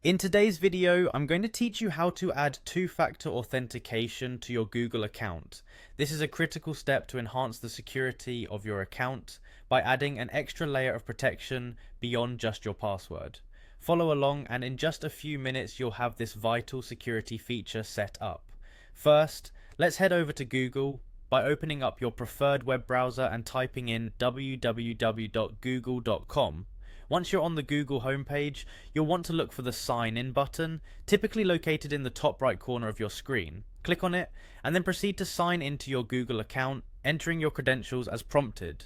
In today's video, I'm going to teach you how to add two-factor authentication to your Google account. This is a critical step to enhance the security of your account by adding an extra layer of protection beyond just your password. Follow along and in just a few minutes you'll have this vital security feature set up. First, let's head over to Google by opening up your preferred web browser and typing in www.google.com. Once you're on the Google homepage, you'll want to look for the Sign In button, typically located in the top right corner of your screen. Click on it, and then proceed to sign into your Google account, entering your credentials as prompted.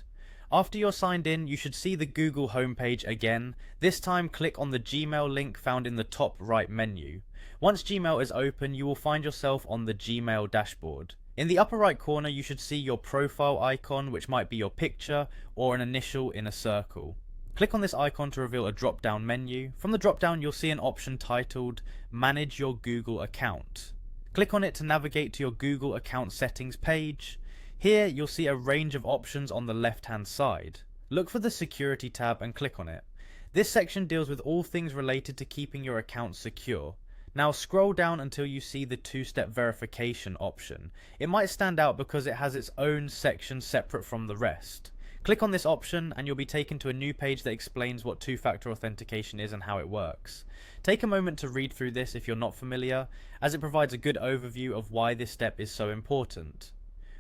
After you're signed in, you should see the Google homepage again. This time, click on the Gmail link found in the top right menu. Once Gmail is open, you will find yourself on the Gmail dashboard. In the upper right corner, you should see your profile icon, which might be your picture or an initial in a circle. Click on this icon to reveal a drop-down menu. From the drop-down, you'll see an option titled Manage Your Google Account. Click on it to navigate to your Google account settings page. Here, you'll see a range of options on the left-hand side. Look for the Security tab and click on it. This section deals with all things related to keeping your account secure. Now scroll down until you see the two-step verification option. It might stand out because it has its own section separate from the rest. Click on this option and you'll be taken to a new page that explains what two-factor authentication is and how it works. Take a moment to read through this if you're not familiar, as it provides a good overview of why this step is so important.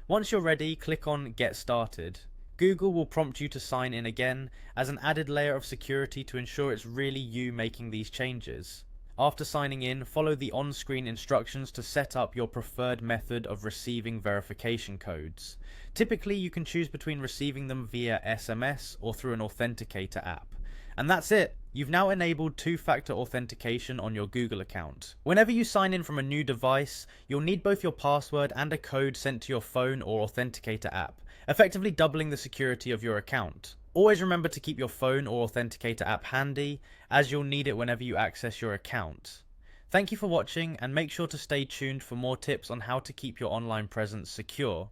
Once you're ready, click on Get Started. Google will prompt you to sign in again as an added layer of security to ensure it's really you making these changes. After signing in, follow the on-screen instructions to set up your preferred method of receiving verification codes. Typically, you can choose between receiving them via SMS or through an Authenticator app. And that's it! You've now enabled two-factor authentication on your Google account. Whenever you sign in from a new device, you'll need both your password and a code sent to your phone or Authenticator app, effectively doubling the security of your account. Always remember to keep your phone or Authenticator app handy, as you'll need it whenever you access your account. Thank you for watching, and make sure to stay tuned for more tips on how to keep your online presence secure.